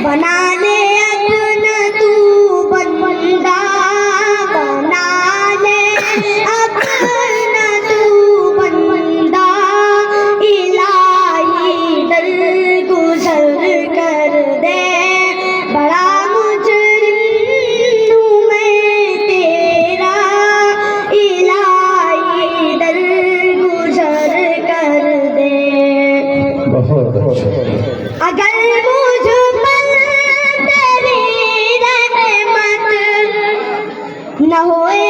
बना ले अपना तू बंदा, बना ले अपना तू बंदा, इलाही दर गुजर कर दे, बड़ा मुजरिम हूँ मैं तेरा, इलाही दर गुजर कर दे। बहुत अच्छा। अगर मुझ पर तेरी रहमत न होए